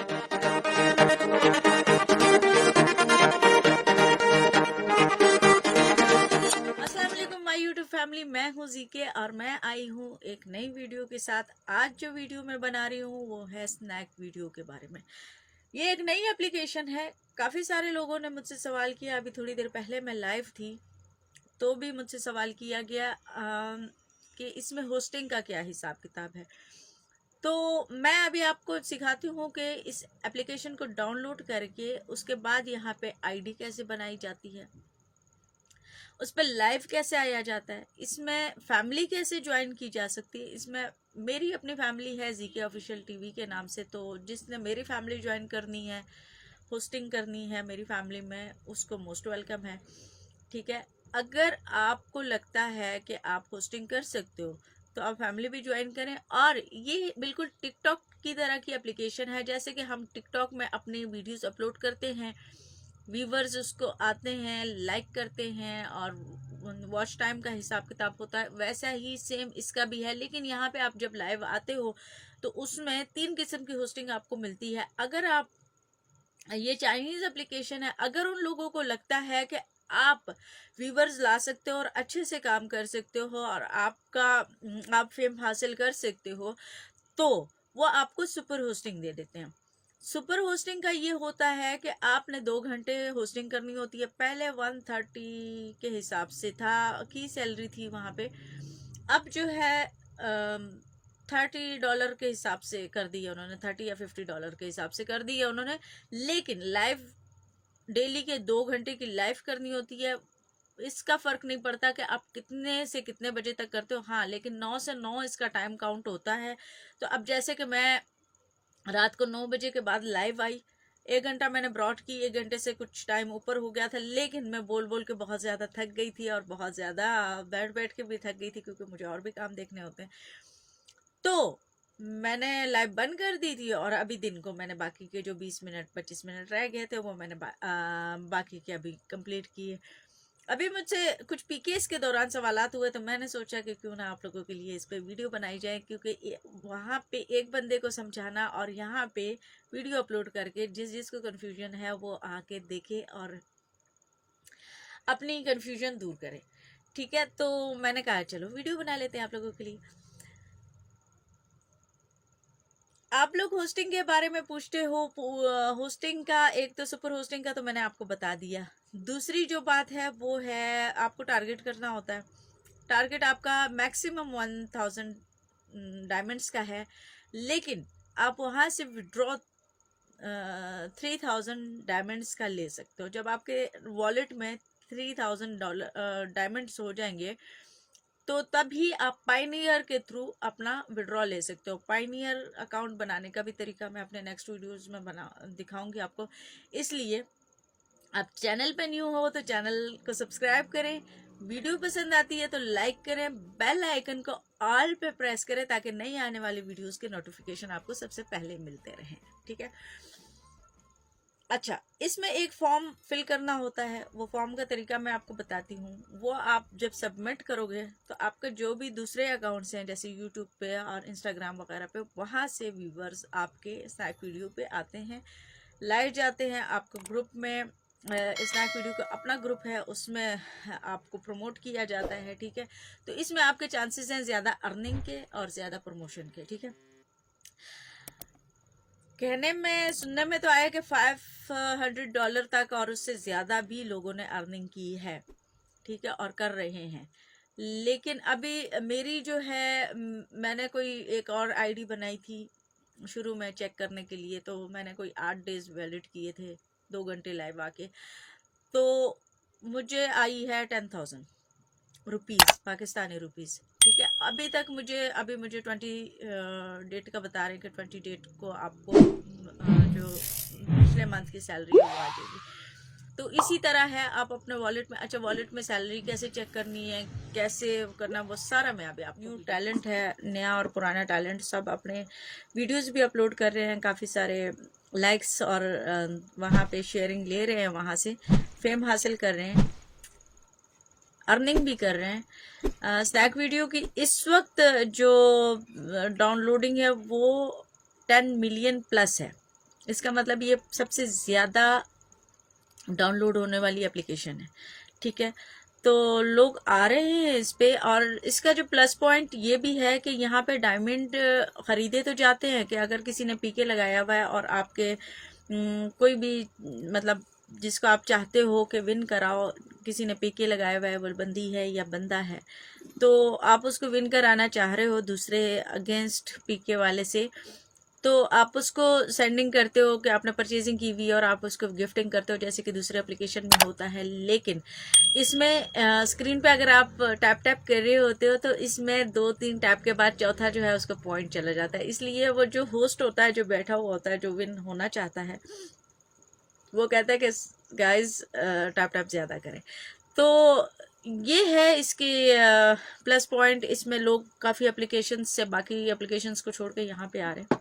अस्सलाम वालेकुम my YouTube family, मैं हूं जीके और मैं आई हूं एक नई वीडियो के साथ। आज जो वीडियो मैं बना रही हूं वो है स्नैक वीडियो के बारे में। ये एक नई एप्लीकेशन है। काफ़ी सारे लोगों ने मुझसे सवाल किया। अभी थोड़ी देर पहले मैं लाइव थी तो भी मुझसे सवाल किया गया कि इसमें होस्टिंग का क्या हिसाब किताब है। तो मैं अभी आपको सिखाती हूँ कि इस एप्लीकेशन को डाउनलोड करके उसके बाद यहाँ पे आईडी कैसे बनाई जाती है, उस पर लाइव कैसे आया जाता है, इसमें फैमिली कैसे ज्वाइन की जा सकती है। इसमें मेरी अपनी फैमिली है जीके ऑफिशियल टीवी के नाम से, तो जिसने मेरी फैमिली ज्वाइन करनी है, होस्टिंग करनी है मेरी फैमिली में, उसको मोस्ट वेलकम है। ठीक है, अगर आपको लगता है कि आप होस्टिंग कर सकते हो तो आप फैमिली भी ज्वाइन करें। और ये बिल्कुल टिकटॉक की तरह की एप्लीकेशन है। जैसे कि हम टिकटॉक में अपनी वीडियोस अपलोड करते हैं, व्यूवर्स उसको आते हैं, लाइक करते हैं और वॉच टाइम का हिसाब किताब होता है, वैसा ही सेम इसका भी है। लेकिन यहाँ पे आप जब लाइव आते हो तो उसमें 3 किस्म की होस्टिंग आपको मिलती है। अगर आप, ये चाइनीज एप्लीकेशन है, अगर उन लोगों को लगता है कि आप व्यूवर्स ला सकते हो और अच्छे से काम कर सकते हो और आप फेम हासिल कर सकते हो, तो वो आपको सुपर होस्टिंग दे देते हैं। सुपर होस्टिंग का ये होता है कि आपने 2 घंटे होस्टिंग करनी होती है। पहले 130 के हिसाब से था की सैलरी थी वहाँ पे, अब जो है $30 के हिसाब से कर दी है उन्होंने, $30 या $50 के हिसाब से कर दी है उन्होंने। लेकिन लाइव डेली के 2 घंटे की लाइव करनी होती है। इसका फर्क नहीं पड़ता कि आप कितने से कितने बजे तक करते हो, हाँ, लेकिन 9 से 9 इसका टाइम काउंट होता है। तो अब जैसे कि मैं रात को 9 बजे के बाद लाइव आई, 1 घंटा मैंने ब्रॉड की, 1 घंटे से कुछ टाइम ऊपर हो गया था, लेकिन मैं बोल बोल के बहुत ज़्यादा थक गई थी और बहुत ज़्यादा बैठ बैठ के भी थक गई थी, क्योंकि मुझे और भी काम देखने होते हैं। तो मैंने लाइव बंद कर दी थी और अभी दिन को मैंने बाकी के जो 20 मिनट 25 मिनट रह गए थे वो मैंने बाकी के अभी कंप्लीट किए। अभी मुझसे कुछ पीकेएस के दौरान सवालात हुए तो मैंने सोचा कि क्यों ना आप लोगों के लिए इस पे वीडियो बनाई जाए, क्योंकि वहाँ पे एक बंदे को समझाना और यहाँ पे वीडियो अपलोड करके जिस जिसको कन्फ्यूजन है वो आके देखे और अपनी कन्फ्यूजन दूर करे। ठीक है, तो मैंने कहा चलो वीडियो बना लेते हैं आप लोगों के लिए। आप लोग होस्टिंग के बारे में पूछते हो। होस्टिंग का एक तो सुपर होस्टिंग का तो मैंने आपको बता दिया। दूसरी जो बात है वो है आपको टारगेट करना होता है। टारगेट आपका मैक्सिमम 1000 डायमंड्स का है, लेकिन आप वहाँ से विड्रॉ 3000 डायमंड्स का ले सकते हो। जब आपके वॉलेट में $3000 डायमंड्स हो जाएंगे तो तभी आप पाइनियर के थ्रू अपना विड्रॉ ले सकते हो। पाइनियर अकाउंट बनाने का भी तरीका मैं अपने नेक्स्ट वीडियोस में दिखाऊंगी आपको। इसलिए आप चैनल पे न्यू हो तो चैनल को सब्सक्राइब करें, वीडियो पसंद आती है तो लाइक करें, बेल आइकन को ऑल पे प्रेस करें ताकि नई आने वाली वीडियोस के नोटिफिकेशन आपको सबसे पहले मिलते रहें। ठीक है, अच्छा, इसमें एक फॉर्म फिल करना होता है। वो फॉर्म का तरीका मैं आपको बताती हूँ। वो आप जब सबमिट करोगे तो आपका जो भी दूसरे अकाउंट्स हैं जैसे यूट्यूब पे और इंस्टाग्राम वगैरह पे, वहाँ से व्यूवर्स आपके स्नैक वीडियो पे आते हैं, लाइव जाते हैं आपको ग्रुप में। स्नैक वीडियो का अपना ग्रुप है, उसमें आपको प्रमोट किया जाता है। ठीक है, तो इसमें आपके चांसेस हैं ज़्यादा अर्निंग के और ज़्यादा प्रमोशन के। ठीक है, कहने में सुनने में तो आया कि $500 तक और उससे ज़्यादा भी लोगों ने अर्निंग की है। ठीक है, और कर रहे हैं। लेकिन अभी मेरी जो है मैंने कोई एक और आईडी बनाई थी शुरू में चेक करने के लिए, तो मैंने कोई 8 डेज वैलिड किए थे, 2 घंटे लाइव आके, तो मुझे आई है 10,000 रुपीज़, पाकिस्तानी रुपीज़। ठीक है, अभी मुझे 20 डेट का बता रहे हैं कि 20 डेट को आपको जो पिछले मंथ की सैलरी है वो आ जाएगी। तो इसी तरह है, आप अपने वॉलेट में, अच्छा वॉलेट में सैलरी कैसे चेक करनी है, कैसे करना, वो सारा मैं अभी आप न्यू टैलेंट है, नया और पुराना टैलेंट सब अपने वीडियोस भी अपलोड कर रहे हैं, काफ़ी सारे लाइक्स और वहाँ पे शेयरिंग ले रहे हैं, वहाँ से फेम हासिल कर रहे हैं, अर्निंग भी कर रहे हैं। स्नैक वीडियो की इस वक्त जो डाउनलोडिंग है वो 10 मिलियन प्लस है। इसका मतलब ये सबसे ज़्यादा डाउनलोड होने वाली एप्लीकेशन है। ठीक है, तो लोग आ रहे हैं इस पे। और इसका जो प्लस पॉइंट ये भी है कि यहाँ पे डायमंड खरीदे तो जाते हैं कि अगर किसी ने पीके लगाया हुआ है और आपके कोई भी मतलब जिसको आप चाहते हो कि विन कराओ, किसी ने पीके लगाया हुआ है, वो बंदी है या बंदा है, तो आप उसको विन कराना चाह रहे हो दूसरे अगेंस्ट पीके वाले से, तो आप उसको सेंडिंग करते हो कि आपने परचेजिंग की हुई और आप उसको गिफ्टिंग करते हो जैसे कि दूसरे एप्लीकेशन में होता है। लेकिन इसमें स्क्रीन पे अगर आप टैप टैप कर रहे होते हो तो इसमें 2-3 टैप के बाद चौथा जो है उसका पॉइंट चला जाता है। इसलिए वो जो होस्ट होता है, जो बैठा हुआ होता है, जो विन होना चाहता है, वो कहता है कि गाइस टैप टैप ज़्यादा करें। तो ये है इसके प्लस पॉइंट। इसमें लोग काफ़ी एप्लीकेशंस से बाकी एप्लीकेशंस को छोड़ के यहाँ पे आ रहे हैं।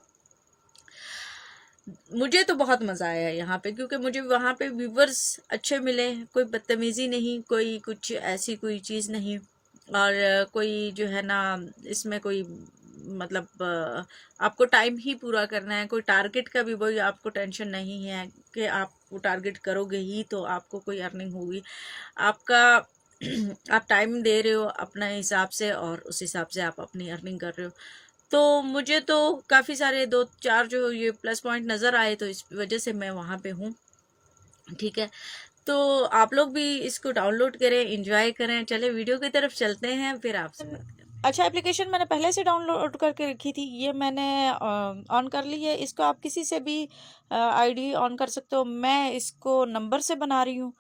मुझे तो बहुत मज़ा आया यहाँ पे, क्योंकि मुझे वहाँ पे व्यूवर्स अच्छे मिले, कोई बदतमीज़ी नहीं, कोई कुछ ऐसी कोई चीज़ नहीं। और कोई जो है ना इसमें कोई मतलब आपको टाइम ही पूरा करना है, कोई टारगेट का भी वही आपको टेंशन नहीं है कि आप वो टारगेट करोगे ही तो आपको कोई अर्निंग होगी। आपका आप टाइम दे रहे हो अपने हिसाब से और उस हिसाब से आप अपनी अर्निंग कर रहे हो। तो मुझे तो काफ़ी सारे 2-4 जो ये प्लस पॉइंट नज़र आए, तो इस वजह से मैं वहाँ पे हूँ। ठीक है, तो आप लोग भी इसको डाउनलोड करें, एंजॉय करें। चले वीडियो की तरफ चलते हैं, फिर आपसे बात करें। अच्छा, एप्लीकेशन मैंने पहले से डाउनलोड करके रखी थी, ये मैंने ऑन कर ली है। इसको आप किसी से भी आईडी ऑन कर सकते हो। मैं इसको नंबर से बना रही हूँ।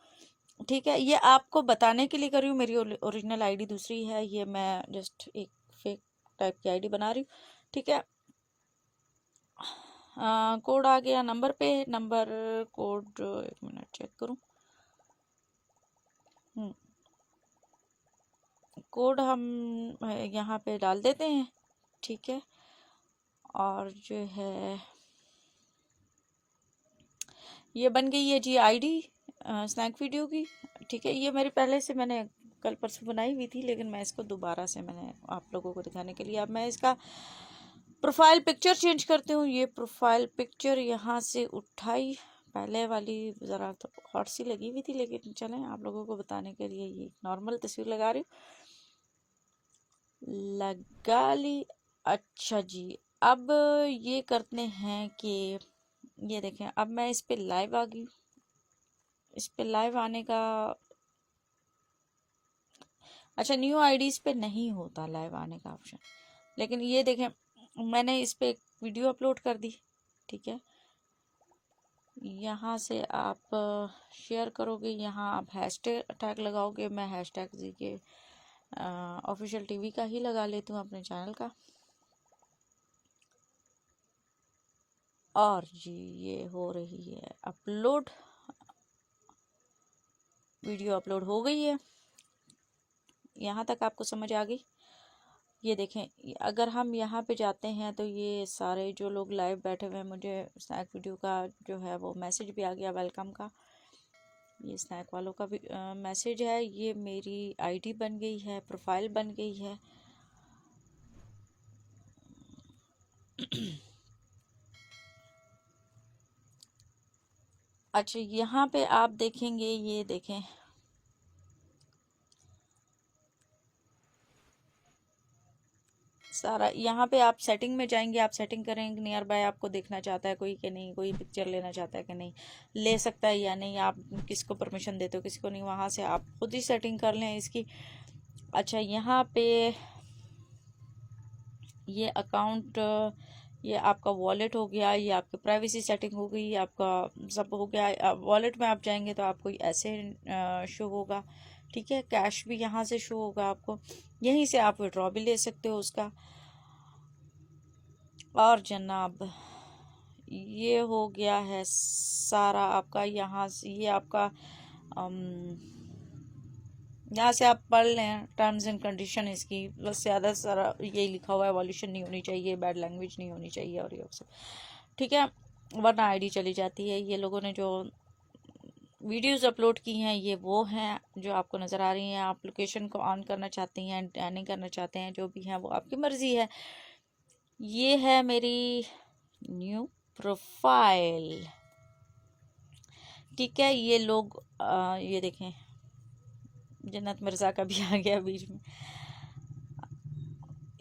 ठीक है, ये आपको बताने के लिए कर रही हूँ, मेरी ओरिजिनल आईडी दूसरी है, ये मैं जस्ट एक फेक टाइप की आईडी बना रही हूँ। ठीक है, कोड आ गया नंबर पे, नंबर कोड एक मिनट चेक करूँ। कोड हम यहाँ पे डाल देते हैं। ठीक है, और जो है ये बन गई है जी आईडी स्नैक वीडियो की। ठीक है, ये मेरी पहले से मैंने कल परसों बनाई हुई थी, लेकिन मैं इसको दोबारा से मैंने आप लोगों को दिखाने के लिए, अब मैं इसका प्रोफाइल पिक्चर चेंज करती हूँ। ये प्रोफाइल पिक्चर यहाँ से उठाई, पहले वाली ज़रा तो हॉट सी लगी हुई थी, लेकिन चलें आप लोगों को बताने के लिए ये नॉर्मल तस्वीर लगा रही हूँ, लगा ली। अच्छा जी, अब ये करते हैं कि ये देखें, अब मैं इस पे लाइव आ गई। इस पे लाइव आने का, अच्छा न्यू आईडीज़ पे नहीं होता लाइव आने का ऑप्शन, लेकिन ये देखें मैंने इस पे एक वीडियो अपलोड कर दी। ठीक है, यहाँ से आप शेयर करोगे, यहाँ आप हैशटैग टैग लगाओगे। मैं हैशटैग जी के ऑफिशियल टीवी का ही लगा लेती हूँ अपने चैनल का। और जी ये हो रही है अपलोड, वीडियो अपलोड हो गई है। यहाँ तक आपको समझ आ गई? ये देखें, अगर हम यहाँ पे जाते हैं तो ये सारे जो लोग लाइव बैठे हुए हैं, मुझे स्नैक वीडियो का जो है वो मैसेज भी आ गया वेलकम का। ये स्नैक वालों का भी मैसेज है। ये मेरी आईडी बन गई है, प्रोफाइल बन गई है। अच्छा, यहाँ पे आप देखेंगे, ये देखें सारा, यहाँ पे आप सेटिंग में जाएंगे, आप सेटिंग करेंगे नियर बाय आपको देखना चाहता है कोई कि नहीं, कोई पिक्चर लेना चाहता है कि नहीं, ले सकता है या नहीं, आप किसको परमिशन देते हो किसको नहीं, वहाँ से आप खुद ही सेटिंग कर लें इसकी। अच्छा, यहाँ पे ये अकाउंट, ये आपका वॉलेट हो गया, ये आपकी प्राइवेसी सेटिंग हो गई, आपका सब हो गया। वॉलेट में आप जाएंगे तो आपको ऐसे शो होगा। ठीक है, कैश भी यहाँ से शो होगा आपको, यहीं से आप विड्रॉ भी ले सकते हो उसका। और जनाब ये हो गया है सारा आपका, यहाँ से ये आपका यहाँ से आप पढ़ लें टर्म्स एंड कंडीशन इसकी, बस ज़्यादा सारा यही लिखा हुआ है, वॉल्यूशन नहीं होनी चाहिए, बैड लैंग्वेज नहीं होनी चाहिए और ये सब। ठीक है, वरना आईडी चली जाती है। ये लोगों ने जो वीडियोस अपलोड की हैं ये वो हैं जो आपको नज़र आ रही हैं। आप लोकेशन को ऑन करना चाहती हैं, नहीं करना चाहते हैं, जो भी हैं वो आपकी मर्ज़ी है। ये है मेरी न्यू प्रोफाइल। ठीक है, ये लोग ये देखें, जन्नत मिर्ज़ा का भी आ गया बीच में।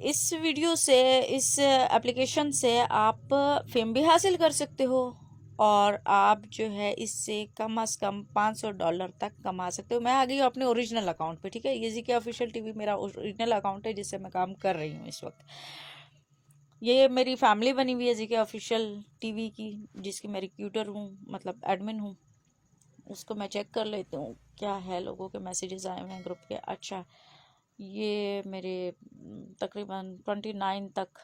इस वीडियो से, इस एप्लीकेशन से आप फेम भी हासिल कर सकते हो और आप जो है इससे कम से कम $500 तक कमा सकते हो। मैं आ गई हूँ अपने ओरिजिनल अकाउंट पे। ठीक है, ये जीके ऑफिशियल टीवी मेरा ओरिजिनल अकाउंट है जिससे मैं काम कर रही हूँ इस वक्त। ये मेरी फैमिली बनी हुई है जीके ऑफिशियल टीवी की, जिसकी मैं रिक्रूटर हूँ, मतलब एडमिन हूँ। उसको मैं चेक कर लेती हूँ क्या है, लोगों के मैसेजेस आए हुए हैं ग्रुप के। अच्छा, ये मेरे तकरीबन 29 तक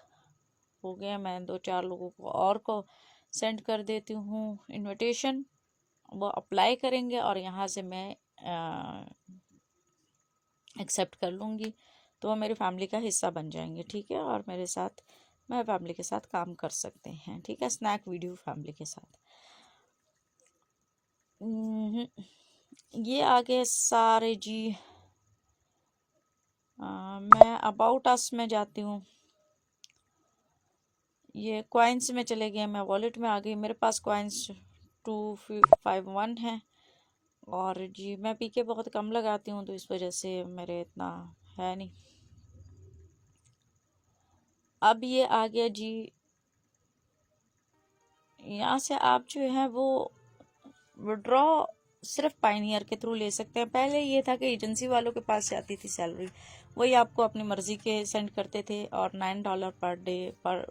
हो गए। मैं 2-4 लोगों को और को सेंड कर देती हूँ इनविटेशन, वो अप्लाई करेंगे और यहाँ से मैं एक्सेप्ट कर लूँगी, तो वो मेरी फैमिली का हिस्सा बन जाएंगे। ठीक है, और मेरे साथ, मैं फैमिली के साथ काम कर सकते हैं। ठीक है, स्नैक वीडियो फैमिली के साथ। ये आगे सारे जी। मैं अबाउट अस में जाती हूँ, ये कॉइन्स में चले गए, मैं वॉलेट में आ गई। मेरे पास कॉइन्स 251 है और जी मैं पीके बहुत कम लगाती हूँ तो इस वजह से मेरे इतना है नहीं। अब ये आ गया जी, यहाँ से आप जो है वो विड्रॉ सिर्फ पाइनियर के थ्रू ले सकते हैं। पहले ये था कि एजेंसी वालों के पास से आती थी सैलरी, वही आपको अपनी मर्जी के सेंड करते थे और $9 पर डे, पर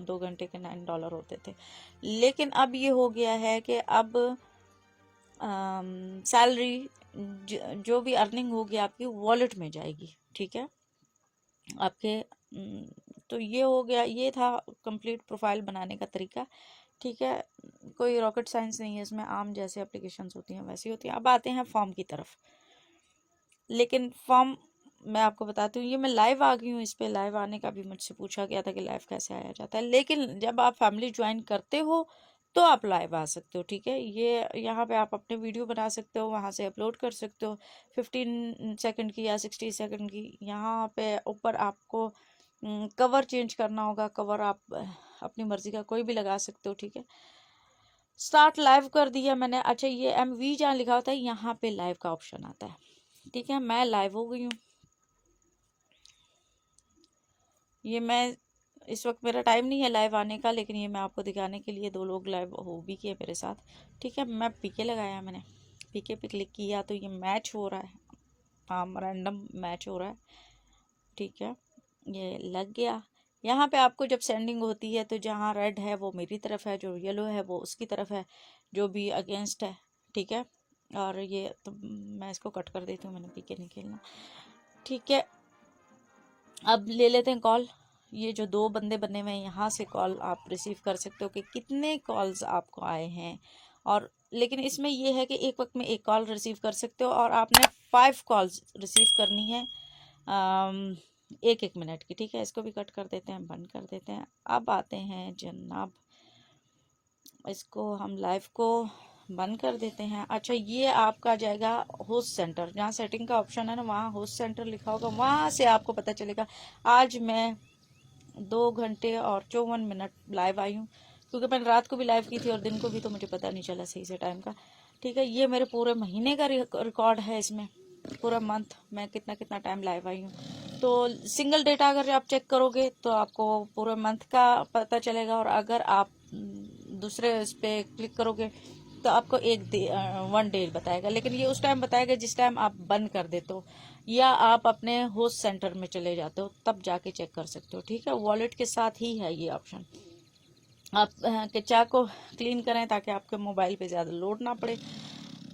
दो घंटे के $9 होते थे। लेकिन अब ये हो गया है कि अब सैलरी जो भी अर्निंग होगी आपकी वॉलेट में जाएगी। ठीक है, आपके तो ये हो गया, ये था कंप्लीट प्रोफाइल बनाने का तरीका। ठीक है, कोई रॉकेट साइंस नहीं है इसमें, आम जैसे एप्लीकेशंस होती हैं वैसी होती हैं। अब आते हैं फॉर्म की तरफ। लेकिन फॉर्म मैं आपको बताती हूँ, ये मैं लाइव आ गई हूँ इस पे। लाइव आने का भी मुझसे पूछा गया था कि लाइव कैसे आया जाता है, लेकिन जब आप फैमिली ज्वाइन करते हो तो आप लाइव आ सकते हो। ठीक है, ये यहाँ पे आप अपने वीडियो बना सकते हो, वहाँ से अपलोड कर सकते हो, 15 सेकंड की या 60 सेकंड की। यहाँ पे ऊपर आपको कवर चेंज करना होगा, कवर आप अपनी मर्जी का कोई भी लगा सकते हो। ठीक है, स्टार्ट लाइव कर दिया मैंने। अच्छा, ये MV जहाँ लिखा होता है यहाँ पे लाइव का ऑप्शन आता है। ठीक है, मैं लाइव हो गई हूँ। ये मैं इस वक्त, मेरा टाइम नहीं है लाइव आने का, लेकिन ये मैं आपको दिखाने के लिए 2 लोग लाइव हो भी किए मेरे साथ। ठीक है, मैं पीके लगाया, मैंने पीके पे क्लिक किया तो ये मैच हो रहा है, हाँ रैंडम मैच हो रहा है। ठीक है, ये लग गया। यहाँ पे आपको जब सेंडिंग होती है तो जहाँ रेड है वो मेरी तरफ है, जो येलो है वो उसकी तरफ है, जो भी अगेंस्ट है। ठीक है, और ये तो मैं इसको कट कर देती हूँ, मैंने पीके नहीं खेलना। ठीक है, अब ले लेते हैं कॉल। ये जो 2 बंदे बने हुए हैं, यहाँ से कॉल आप रिसीव कर सकते हो कि कितने कॉल्स आपको आए हैं। और लेकिन इसमें ये है कि एक वक्त में 1 कॉल रिसीव कर सकते हो और आपने 5 कॉल्स रिसीव करनी है 1-1 मिनट की। ठीक है, इसको भी कट कर देते हैं, बंद कर देते हैं। अब आते हैं जनाब, इसको हम लाइव को बंद कर देते हैं। अच्छा, ये आपका जाएगा होस्ट सेंटर, जहाँ सेटिंग का ऑप्शन है ना, वहाँ होस्ट सेंटर लिखा होगा, वहाँ से आपको पता चलेगा। आज मैं 2 घंटे और 54 मिनट लाइव आई हूँ, क्योंकि मैंने रात को भी लाइव की थी और दिन को भी, तो मुझे पता नहीं चला सही से टाइम का। ठीक है, ये मेरे पूरे महीने का रिकॉर्ड है, इसमें पूरा मंथ मैं कितना कितना टाइम लाइव आई हूँ। तो सिंगल डेटा अगर आप चेक करोगे तो आपको पूरे मंथ का पता चलेगा, और अगर आप दूसरे इस पे क्लिक करोगे तो आपको 1 डे बताएगा। लेकिन ये उस टाइम बताएगा जिस टाइम आप बंद कर देते हो या आप अपने होस्ट सेंटर में चले जाते हो, तब जाके चेक कर सकते हो। ठीक है, वॉलेट के साथ ही है ये ऑप्शन। आप किचा को क्लीन करें ताकि आपके मोबाइल पे ज़्यादा लोड ना पड़े,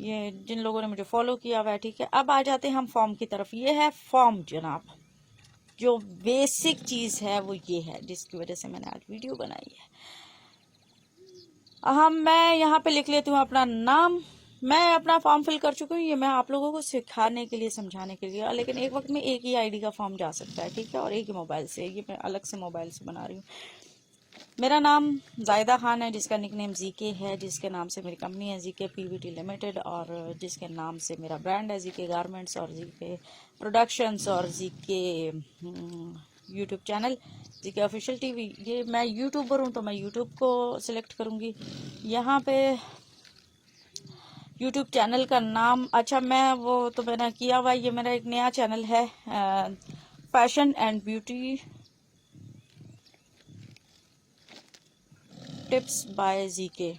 ये जिन लोगों ने मुझे फॉलो किया हुआ है। ठीक है, अब आ जाते हैं हम फॉर्म की तरफ। ये है फॉर्म जनाब, जो बेसिक चीज़ है वो ये है, जिसकी वजह से मैंने आज वीडियो बनाई है। मैं यहाँ पे लिख लेती हूँ अपना नाम। मैं अपना फॉर्म फिल कर चुकी हूँ, ये मैं आप लोगों को सिखाने के लिए, समझाने के लिए। लेकिन एक वक्त में एक ही आईडी का फॉर्म जा सकता है। ठीक है, और एक ही मोबाइल से, ये मैं अलग से मोबाइल से बना रही हूँ। मेरा नाम जायदा खान है, जिसका निकनेम जीके है, जिसके नाम से मेरी कंपनी है जीके पीवीटी लिमिटेड, और जिसके नाम से मेरा ब्रांड है जीके गारमेंट्स और जीके प्रोडक्शंस और GK YouTube channel GK official TV. ये मैं यूट्यूबर हूँ तो मैं यूट्यूब को सिलेक्ट करूँगी। यहाँ पे यूट्यूब चैनल का नाम, अच्छा मैं वो तो मैंने किया हुआ, ये मेरा एक नया चैनल है fashion and beauty tips by GK.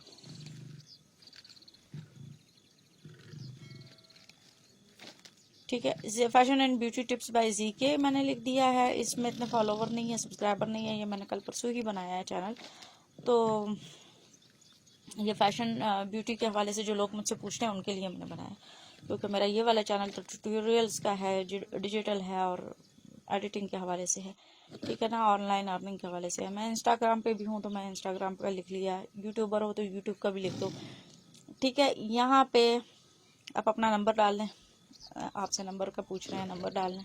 ठीक है, fashion and beauty tips by GK मैंने लिख दिया है। इसमें इतने फॉलोवर नहीं है, सब्सक्राइबर नहीं है, ये मैंने कल परसों ही बनाया है चैनल। तो ये फैशन ब्यूटी के हवाले से जो लोग मुझसे पूछते हैं उनके लिए मैंने बनाया, क्योंकि मेरा ये वाला चैनल तो ट्यूटोरियल्स का है, डिजिटल है और एडिटिंग के हवाले से है, ठीक है ना, ऑनलाइन अर्निंग के हवाले से है। मैं इंस्टाग्राम पे भी हूँ तो मैं इंस्टाग्राम पे लिख लिया, यूट्यूबर हो तो यूट्यूब का भी लिख दो, ठीक है। यहाँ पे आप अपना नंबर डाल दें, आपसे नंबर का पूछ रहे हैं, नंबर डाल दें।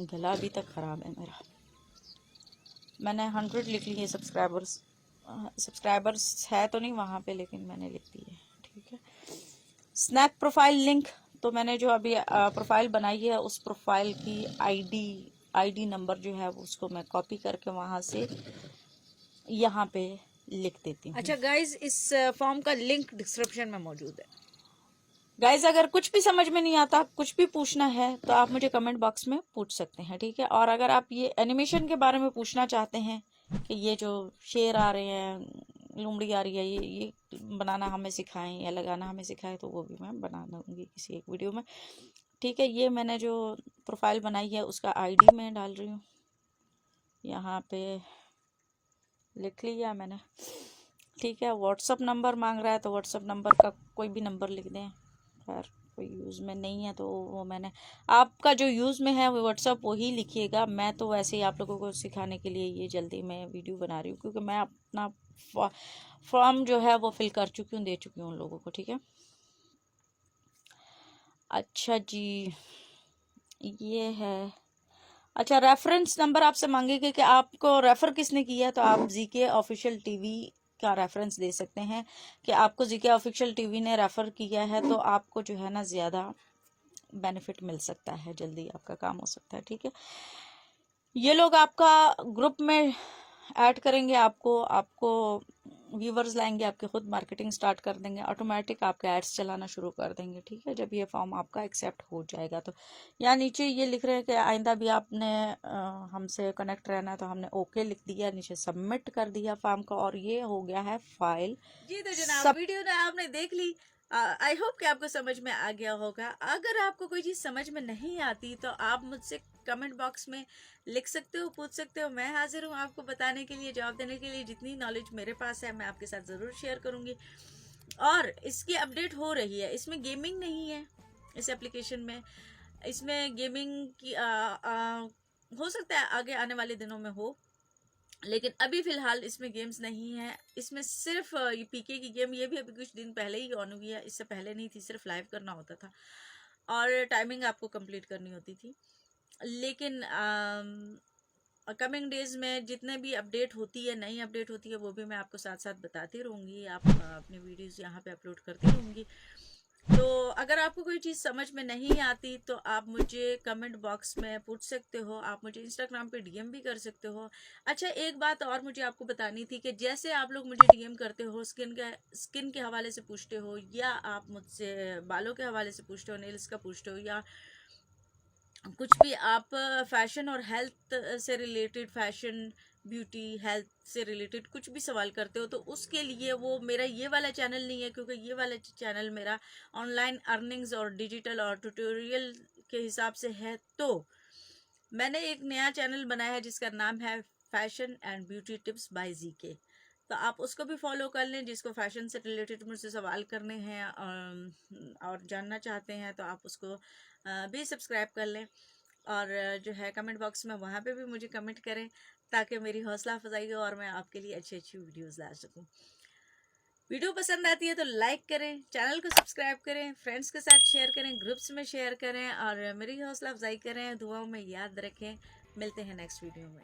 गला अभी तक ख़राब है मेरा। मैंने 100 लिख लिए सब्सक्राइबर्स है तो नहीं वहाँ पे, लेकिन मैंने लिख दिए, ठीक है। स्नैक प्रोफाइल लिंक, तो मैंने जो अभी प्रोफाइल बनाई है उस प्रोफाइल की आईडी नंबर जो है उसको मैं कॉपी करके वहाँ से यहाँ पे लिख देती हूँ। अच्छा गाइज, इस फॉर्म का लिंक डिस्क्रिप्शन में मौजूद है। गाइज अगर कुछ भी समझ में नहीं आता, कुछ भी पूछना है तो आप मुझे कमेंट बॉक्स में पूछ सकते हैं, ठीक है। और अगर आप ये एनिमेशन के बारे में पूछना चाहते हैं कि ये जो शेर आ रहे हैं, लुमड़ी आ रही है, ये बनाना हमें सिखाएं या लगाना हमें सिखाएं, तो वो भी मैं बना दूंगी किसी एक वीडियो में, ठीक है। ये मैंने जो प्रोफाइल बनाई है उसका आईडी मैं डाल रही हूँ, यहाँ पे लिख लिया मैंने, ठीक है। व्हाट्सअप नंबर मांग रहा है तो व्हाट्सअप नंबर का कोई भी नंबर लिख दें, खैर कोई यूज़ में नहीं है तो वो मैंने, आपका जो यूज़ में है वो व्हाट्सअप वही लिखिएगा। मैं तो वैसे ही आप लोगों को सिखाने के लिए ये जल्दी मैं वीडियो बना रही हूँ, क्योंकि मैं अपना फॉर्म जो है वो फिल कर चुकी हूँ, दे चुकी हूँ उन लोगों को, ठीक है। अच्छा जी, ये है, अच्छा रेफरेंस नंबर आपसे मांगेगा कि आपको रेफ़र किसने किया, तो आप जीके ऑफिशियल टीवी का रेफरेंस दे सकते हैं कि आपको जीके ऑफिशियल टीवी ने रेफ़र किया है, तो आपको जो है ना ज़्यादा बेनिफिट मिल सकता है, जल्दी आपका काम हो सकता है, ठीक है। ये लोग आपका ग्रुप में ऐड करेंगे, आपको व्यूवर्स लाएंगे, आपके खुद मार्केटिंग स्टार्ट कर देंगे, ऑटोमेटिक आपके एड्स चलाना शुरू कर देंगे, ठीक है। जब ये फॉर्म आपका एक्सेप्ट हो जाएगा तो यहाँ नीचे ये लिख रहे हैं कि आइंदा भी आपने हमसे कनेक्ट रहना है, तो हमने ओके लिख दिया, नीचे सबमिट कर दिया फॉर्म का, और ये हो गया है फाइल। जी तो जनाब, वीडियो ना आपने देख ली, आई होप कि आपको समझ में आ गया होगा। अगर आपको कोई चीज़ समझ में नहीं आती तो आप मुझसे कमेंट बॉक्स में लिख सकते हो, पूछ सकते हो, मैं हाजिर हूँ आपको बताने के लिए, जवाब देने के लिए। जितनी नॉलेज मेरे पास है मैं आपके साथ ज़रूर शेयर करूँगी। और इसकी अपडेट हो रही है, इसमें गेमिंग नहीं है इस एप्लीकेशन में, इसमें गेमिंग की हो सकता है आगे आने वाले दिनों में हो, लेकिन अभी फ़िलहाल इसमें गेम्स नहीं है। इसमें सिर्फ ये पीके की गेम, ये भी अभी कुछ दिन पहले ही ऑन हुई है, इससे पहले नहीं थी, सिर्फ लाइव करना होता था और टाइमिंग आपको कंप्लीट करनी होती थी। लेकिन कमिंग डेज में जितने भी अपडेट होती है, नई अपडेट होती है, वो भी मैं आपको साथ साथ बताती रहूँगी, आप अपनी वीडियोज़ यहाँ पे अपलोड करती रहूँगी। तो अगर आपको कोई चीज़ समझ में नहीं आती तो आप मुझे कमेंट बॉक्स में पूछ सकते हो, आप मुझे इंस्टाग्राम पे डीएम भी कर सकते हो। अच्छा, एक बात और मुझे आपको बतानी थी कि जैसे आप लोग मुझे डीएम करते हो, स्किन के हवाले से पूछते हो, या आप मुझसे बालों के हवाले से पूछते हो, नेल्स का पूछते हो, या कुछ भी आप फैशन और हेल्थ से रिलेटेड, फैशन ब्यूटी हेल्थ से रिलेटेड कुछ भी सवाल करते हो, तो उसके लिए वो मेरा ये वाला चैनल नहीं है, क्योंकि ये वाला चैनल मेरा ऑनलाइन अर्निंग्स और डिजिटल और ट्यूटोरियल के हिसाब से है। तो मैंने एक नया चैनल बनाया है जिसका नाम है fashion and beauty tips by GK, तो आप उसको भी फॉलो कर लें। जिसको फैशन से रिलेटेड मुझसे सवाल करने हैं और जानना चाहते हैं तो आप उसको भी सब्सक्राइब कर लें, और जो है कमेंट बॉक्स में वहाँ पे भी मुझे कमेंट करें, ताकि मेरी हौसला अफजाई हो और मैं आपके लिए अच्छी अच्छी वीडियोस ला सकूं। वीडियो पसंद आती है तो लाइक करें, चैनल को सब्सक्राइब करें, फ्रेंड्स के साथ शेयर करें, ग्रुप्स में शेयर करें, और मेरी हौसला अफजाई करें, दुआओं में याद रखें। मिलते हैं नेक्स्ट वीडियो में।